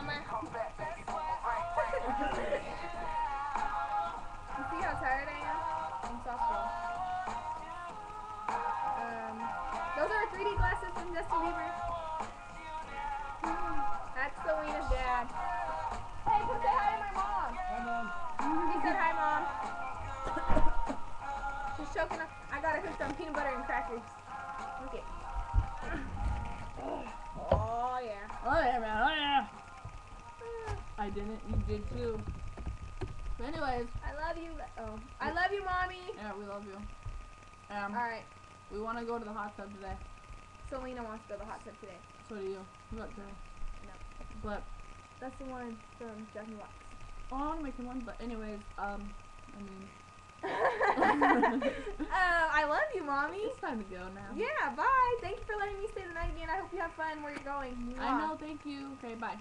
Mama. You see how tired I am? I'm softball. Those are 3D glasses from Justin Bieber. That's Selena's dad. Hey, come say hi to my mom. He said hi, Mom. She's choking up. I got her hooked on peanut butter and crackers. Look it. Oh, yeah. Oh yeah, man. Oh yeah. I didn't. You did too. But anyways. I love you. Oh, I love you, Mommy. Yeah, we love you. Alright. We want to go to the hot tub today. Selena wants to go to the hot tub today. So do you. What today? No. But That's the one from Jack in the Box. I want to make one. But anyways, I mean. I love you, Mommy. It's time to go now. Yeah, bye. Thank you for letting me stay the night again. I hope you have fun where you're going. I know. Thank you. Okay, bye.